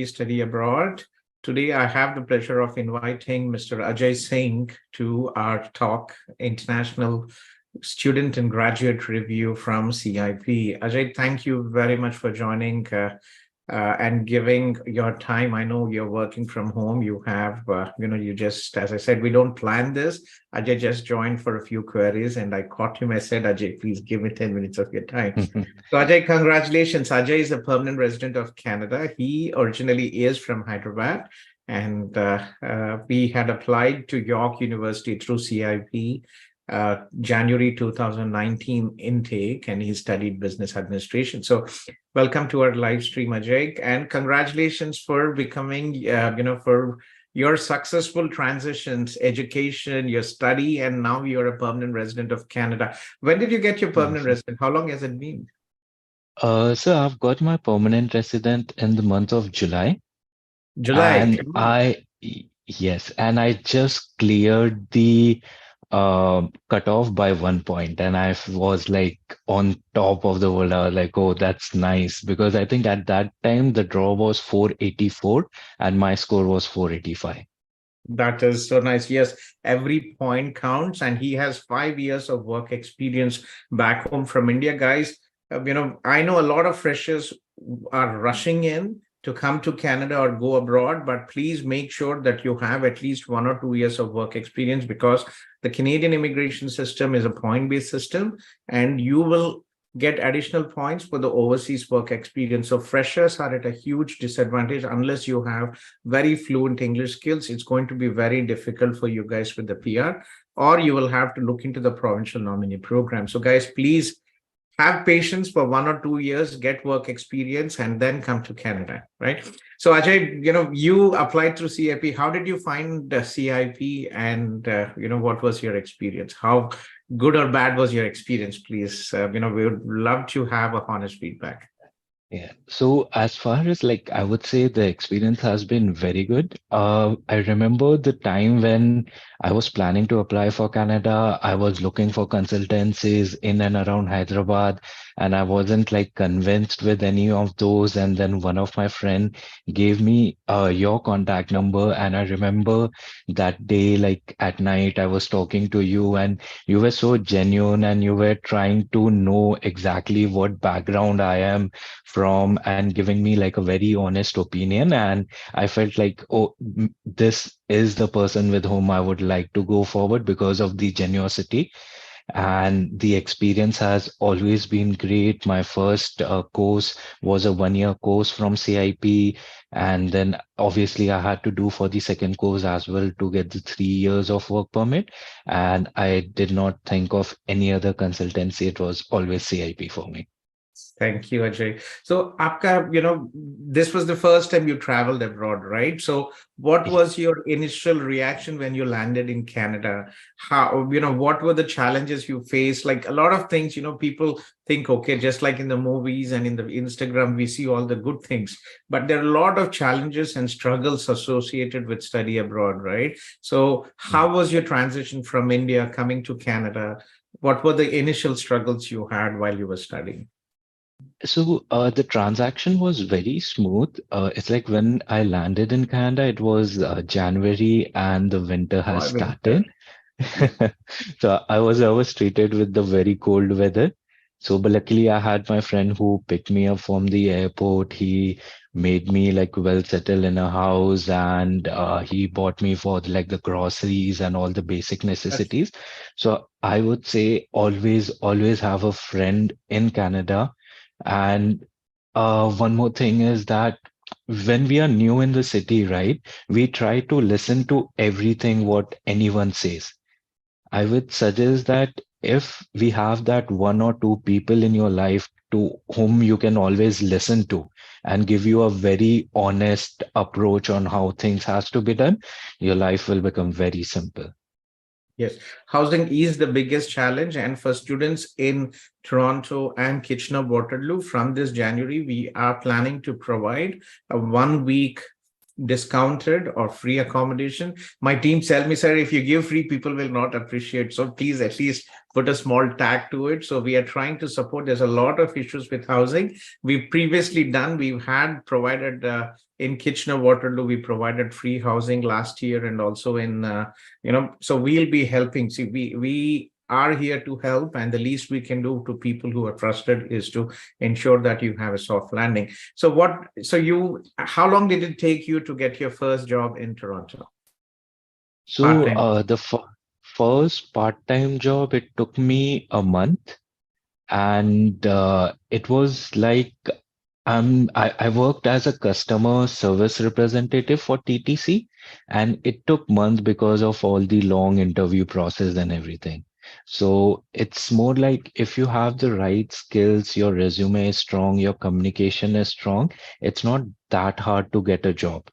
Study Abroad. Today, I have the pleasure of inviting Mr. Ajay Singh to our talk, International Student and Graduate Review from CIP. Ajay, thank you very much for joining and giving your time. I know you're working from home. You have, you just, as I said, we don't plan this. Ajay just joined for a few queries and I caught him. I said, Ajay, please give me 10 minutes of your time. So Ajay, congratulations. Ajay is a permanent resident of Canada. He originally is from Hyderabad and we had applied to York University through CIP January 2019 intake, and he studied business administration. So welcome to our live stream, Ajay, and congratulations for becoming, for your successful transitions, education, your study, and now you're a permanent resident of Canada. When did you get your permanent Yes. resident? How long has it been? So I've got my permanent resident in the month of July, July. and yes, and I just cleared the cutoff by 1 point, and was like on top of the world. I was like, oh, that's nice, because I think at that time the draw was 484 and my score was 485. That is so nice. Yes, every point counts, and he has 5 years of work experience back home from India, guys. I know a lot of freshers are rushing in to come to Canada or go abroad, but please make sure that you have at least 1 or 2 years of work experience because the Canadian immigration system is a point-based system, and you will get additional points for the overseas work experience. So freshers are at a huge disadvantage unless you have very fluent English skills. It's going to be very difficult for you guys with the PR, or you will have to look into the provincial nominee program. So guys, please have patience for 1 or 2 years, get work experience, and then come to Canada, right? So Ajay, you applied through CIP. How did you find the CIP, and what was your experience? How good or bad was your experience? Please, we would love to have a honest feedback. Yeah. So as far as like I would say the experience has been very good. I remember the time when I was planning to apply for Canada. I was looking for consultancies in and around Hyderabad, and I wasn't like convinced with any of those. And then one of my friend gave me your contact number, and I remember that day, like at night, I was talking to you, and you were so genuine, and you were trying to know exactly what background I am from and giving me like a very honest opinion. And I felt like, oh, this is the person with whom I would like to go forward because of the generosity. And the experience has always been great. My first course was a 1 year course from CIP. And then obviously I had to do for the second course as well to get the 3 years of work permit. And I did not think of any other consultancy. It was always CIP for me. Thank you, Ajay. So, Apka, this was the first time you traveled abroad, right? So, what was your initial reaction when you landed in Canada? How, what were the challenges you faced? Like a lot of things, people think, okay, just like in the movies and in the Instagram, we see all the good things, but there are a lot of challenges and struggles associated with study abroad, right? So, how was your transition from India coming to Canada? What were the initial struggles you had while you were studying? So the transaction was very smooth. It's like when I landed in Canada, it was January and the winter Oh, has I mean, yeah. started. So I was treated with the very cold weather. So, but luckily I had my friend who picked me up from the airport. He made me like well settled in a house, and he bought me for like the groceries and all the basic necessities. So I would say always have a friend in Canada. And one more thing is that when we are new in the city, right, we try to listen to everything what anyone says. I would suggest that if we have that 1 or 2 people in your life to whom you can always listen to and give you a very honest approach on how things has to be done, your life will become very simple. Yes, housing is the biggest challenge. And for students in Toronto and Kitchener Waterloo, from this January, we are planning to provide a 1 week discounted or free accommodation. My team tell me, sir, if you give free, people will not appreciate. So please at least put a small tag to it. So we are trying to support. There's a lot of issues with housing. We've previously done, we've had provided in Kitchener Waterloo, we provided free housing last year, and also in so we'll be helping. See, we are here to help, and the least we can do to people who are trusted is to ensure that you have a soft landing. So how long did it take you to get your first job in Toronto? Part So time. the first part-time job, it took me a month, and it was like I worked as a customer service representative for TTC, and it took months because of all the long interview process and everything. So it's more like if you have the right skills, your resume is strong, your communication is strong, it's not that hard to get a job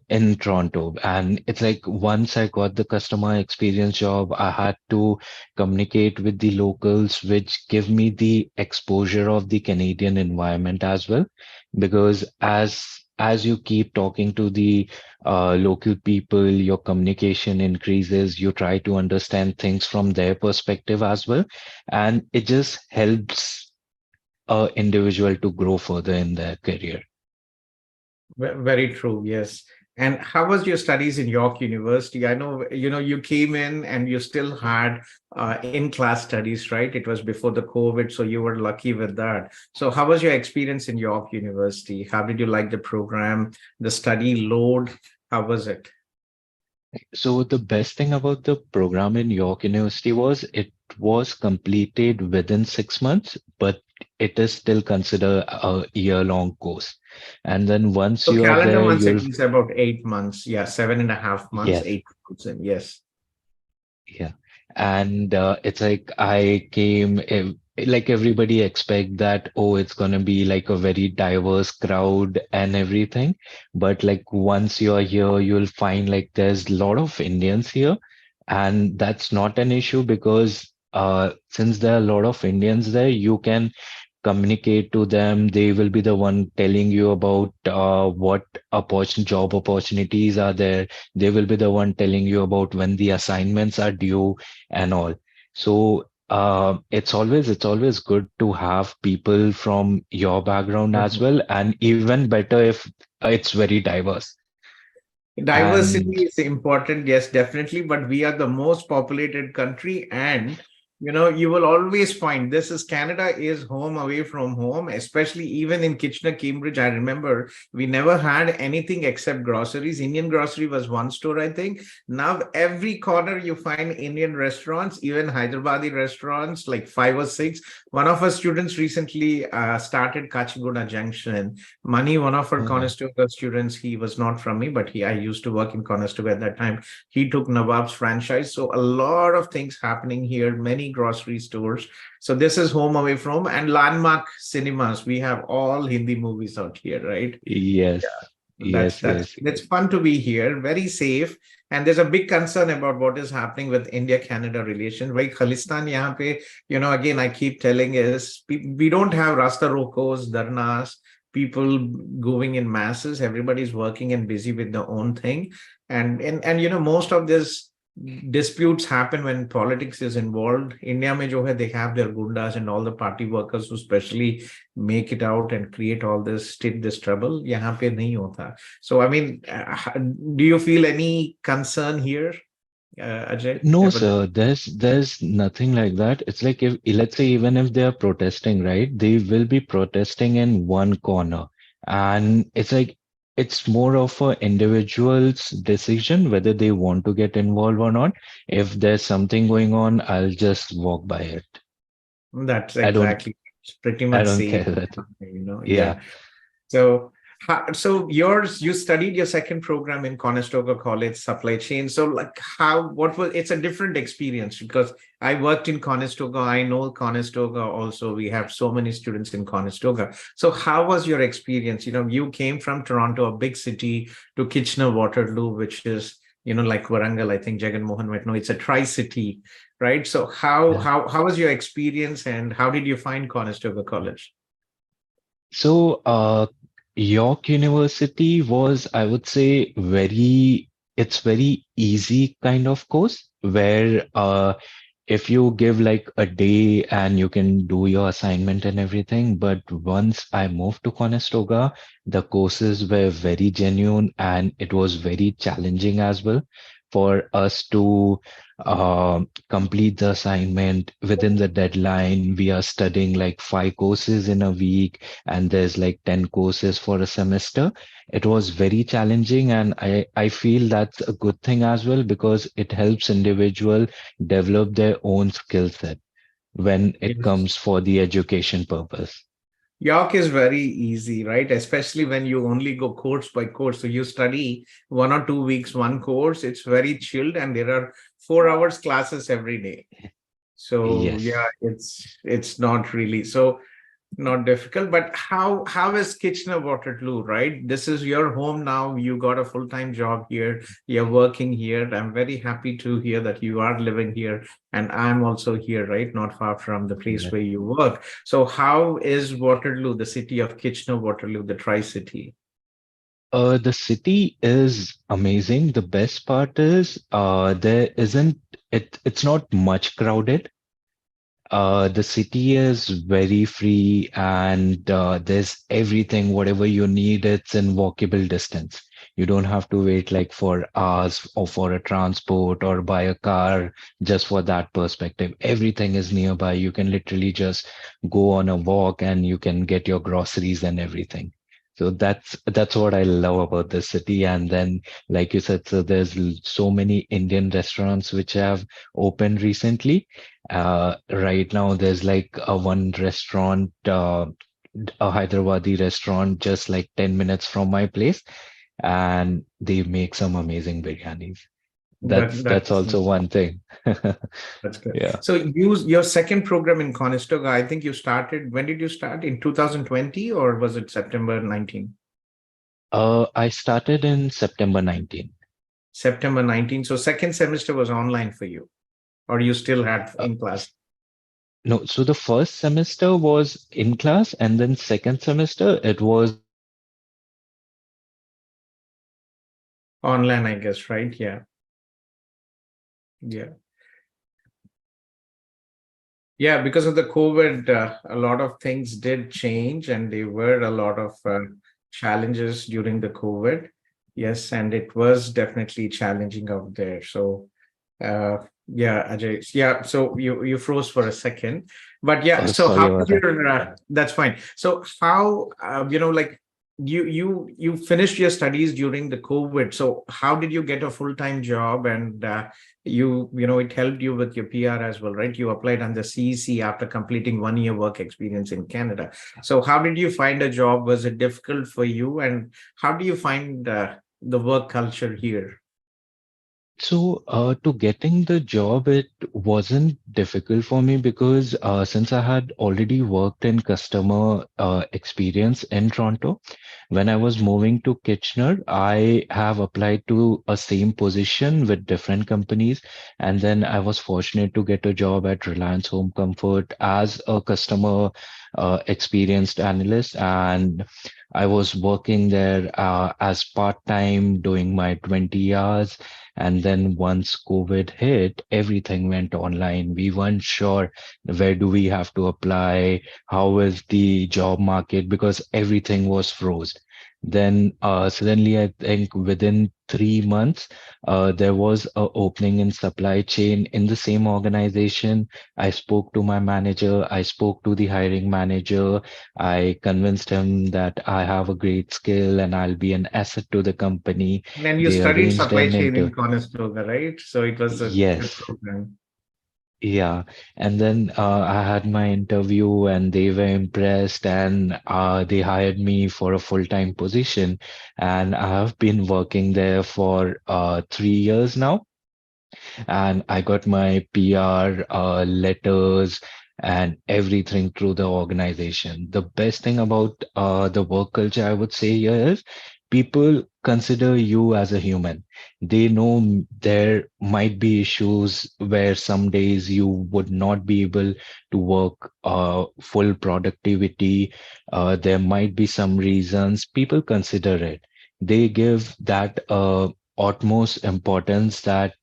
in Toronto. And it's like once I got the customer experience job, I had to communicate with the locals, which give me the exposure of the Canadian environment as well. Because as you keep talking to the local people, your communication increases, you try to understand things from their perspective as well. And it just helps a individual to grow further in their career. Very true. Yes. And how was your studies in York University? I know, you came in and you still had in-class studies, right? It was before the COVID, so you were lucky with that. So how was your experience in York University? How did you like the program, the study load? How was it? So the best thing about the program in York University was it was completed within 6 months, but it is still considered a year-long course. And then once So you are calendar there, months, it you'll, is about 8 months. Yeah, 7.5 months, yes, 8 months in. Yes. yeah. And it's like I came, like everybody expect that, oh, it's gonna be like a very diverse crowd and everything. But like once you're here, you'll find like there's a lot of Indians here. And that's not an issue because since there are a lot of Indians there, you can communicate to them. They will be the one telling you about what job opportunities are there. They will be the one telling you about when the assignments are due and all. So it's always good to have people from your background as well, and even better if it's very diverse. And Diversity is important, yes, definitely, but we are the most populated country, and you will always find this is Canada is home away from home, especially even in Kitchener, Cambridge. I remember we never had anything except groceries. Indian grocery was one store, I think. Now every corner you find Indian restaurants, even Hyderabadi restaurants, like five or six. One of our students recently started Kachiguda Junction. Mani, one of our oh, Conestoga students, he was not from me, but I used to work in Conestoga at that time. He took Nawab's franchise. So a lot of things happening here, many grocery stores. So this is home away from, and landmark cinemas. We have all Hindi movies out here, right? yes, That's yes, that's yes, it's fun to be here, very safe. And there's a big concern about what is happening with India-Canada relations. Like Khalistan, yahan pe, again, I keep telling is we don't have Rasta Rokos, Dharnas, people going in masses. Everybody's working and busy with their own thing. And most of this disputes happen when politics is involved. India mein jo hai, they have their gundas and all the party workers who specially make it out and create all this trouble. Yahan pe nahi hota. So I mean, do you feel any concern here, Ajay? no, About sir, there's nothing like that. It's like if let's say even if they are protesting, right, they will be protesting in one corner. And it's like it's more of a individual's decision whether they want to get involved or not. If there's something going on, I'll just walk by it. that's I don't exactly pretty I much don't same. care that. Yeah. Yeah. So, you studied your second program in Conestoga College, supply chain. So, like, it's a different experience because I worked in Conestoga. I know Conestoga also. We have so many students in Conestoga. So, how was your experience? You came from Toronto, a big city, to Kitchener Waterloo, which is, like Warangal, I think Jagan Mohan might know. It's a tri-city, right? So, how was your experience, and how did you find Conestoga College? So York University was, I would say, it's very easy kind of course where if you give like a day and you can do your assignment and everything. But once I moved to Conestoga, the courses were very genuine and it was very challenging as well for us to complete the assignment within the deadline. We are studying like 5 courses in a week, and there's like 10 courses for a semester. It was very challenging, and I feel that's a good thing as well because it helps individual develop their own skill set when it Yes. comes for the education purpose. York is very easy, right? Especially when you only go course by course. So you study 1 or 2 weeks, one course. It's very chilled, and there are 4 hours classes every day. So Yes. yeah, it's not really so not difficult. But how is Kitchener Waterloo, right? This is your home now. You got a full-time job here. You're working here. I'm very happy to hear that you are living here, and I'm also here, right? Not far from the place Yes. where you work. So how is Waterloo, the city of Kitchener Waterloo, the Tri-City? The city is amazing. The best part is there isn't it's not much crowded. The city is very free and there's everything, whatever you need, it's in walkable distance. You don't have to wait like for hours or for a transport or buy a car just for that perspective. Everything is nearby. You can literally just go on a walk and you can get your groceries and everything. So that's what I love about this city. And then, like you said, so there's so many Indian restaurants which have opened recently. Right now, there's like a one restaurant, a Hyderabadi restaurant, just like 10 minutes from my place, and they make some amazing biryanis. That's That's also one thing. That's good. Yeah. So your second program in Conestoga, I think you started, when did you start? In 2020 or was it September 19? I started in September 19. September 19. So second semester was online for you, or you still had Uh, in class? no, so the first semester was in class, and then second semester it was Online, I guess, right? Yeah. Yeah. Yeah, because of the COVID, a lot of things did change, and there were a lot of challenges during the COVID. Yes, and it was definitely challenging out there. So, yeah, Ajay. Yeah, so you froze for a second, but yeah. So sorry how about is that. your? That's fine. So how like you finished your studies during the COVID. So how did you get a full-time job and it helped you with your PR as well, right? You applied under CEC after completing 1 year work experience in Canada. So how did you find a job? Was it difficult for you? And how do you find the work culture here? So, to getting the job, it wasn't difficult for me because since I had already worked in customer experience in Toronto, when I was moving to Kitchener, I have applied to a same position with different companies, and then I was fortunate to get a job at Reliance Home Comfort as a customer experienced analyst, and I was working there as part-time, doing my 20 hours. And then once COVID hit, everything went online. We weren't sure where do we have to apply, how is the job market, because everything was froze. Then suddenly, I think within 3 months, there was a opening in supply chain in the same organization. I spoke to my manager. I spoke to the hiring manager. I convinced him that I have a great skill and I'll be an asset to the company. And then you They studied arranged supply an chain interview. in Conestoga, right? So it was a good Yes, program. yeah. And then I had my interview and they were impressed and they hired me for a full-time position. And I have been working there for 3 years now. And I got my PR letters and everything through the organization. The best thing about the work culture, I would say here is people consider you as a human. They know there might be issues where some days you would not be able to work full productivity. There might be some reasons. People consider it. They give that utmost importance that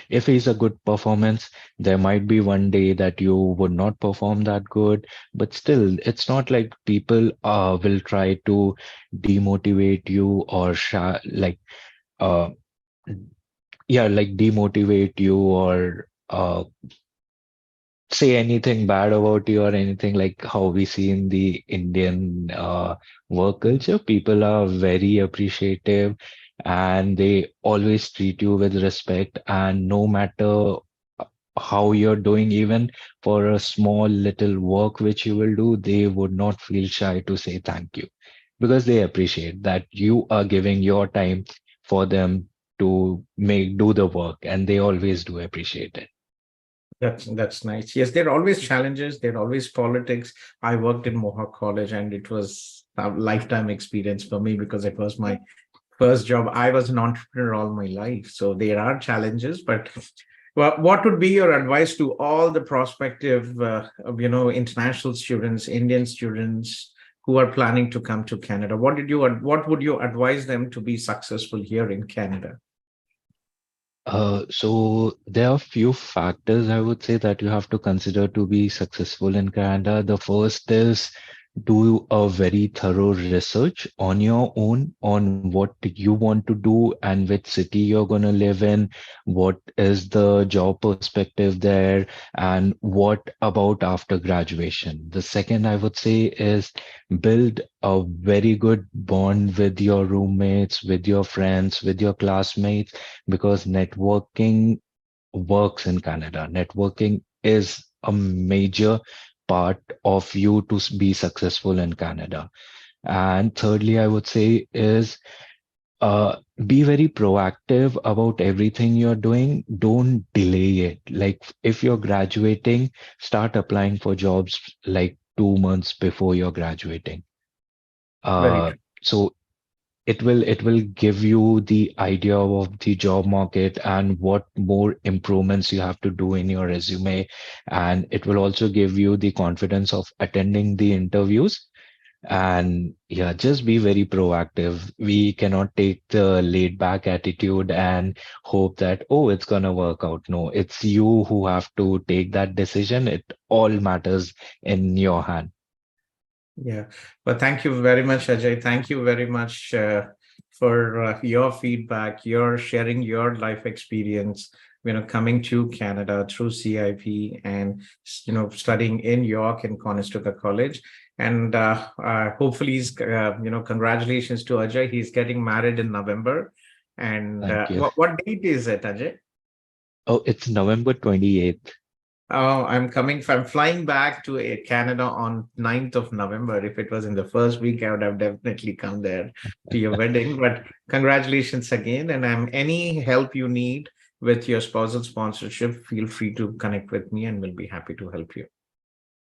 if he's a good performance, there might be one day that you would not perform that good, but still, it's not like people will try to demotivate you or uh, yeah, like demotivate you or say anything bad about you or anything like how we see in the Indian work culture. People are very appreciative and they always treat you with respect. And no matter how you're doing, even for a small little work which you will do, they would not feel shy to say thank you because they appreciate that you are giving your time for them to make do the work, and they always do appreciate it. That's nice. Yes, there are always challenges. There are always politics. I worked in Mohawk College, and it was a lifetime experience for me because it was my first job. I was an entrepreneur all my life, so there are challenges. But well, what would be your advice to all the prospective, international students, Indian students who are planning to come to Canada? What would you advise them to be successful here in Canada? So there are few factors I would say that you have to consider to be successful in Canada. The first is do a very thorough research on your own on what you want to do and which city you're going to live in, what is the job perspective there, and what about after graduation. The second I would say is build a very good bond with your roommates, with your friends, with your classmates, because networking works in Canada. Networking is a major part of you to be successful in Canada. And thirdly, I would say is uh, be very proactive about everything you're doing. Don't delay it. Like if you're graduating, start applying for jobs like 2 months before you're graduating. Very Uh, true. so it will give you the idea of the job market and what more improvements you have to do in your resume, and it will also give you the confidence of attending the interviews. And yeah, just be very proactive. We cannot take the laid back attitude and hope that, oh, it's gonna work out. No, it's you who have to take that decision. It all matters in your hand. Yeah. Well, thank you very much, Ajay. Thank you very much for your feedback, your sharing your life experience, coming to Canada through CIP and, studying in York in Conestoga College. And hopefully, congratulations to Ajay. He's getting married in November. And Thank you. what date is it, Ajay? Oh, it's November 28th. Oh, I'm flying back to Canada on 9th of November. If it was in the first week, I would have definitely come there to your wedding. But congratulations again. And any help you need with your spousal sponsorship, feel free to connect with me and we'll be happy to help you.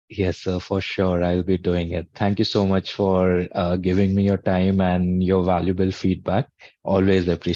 Yes, sir, for sure. I'll be doing it. Thank you so much for giving me your time and your valuable feedback. Always appreciate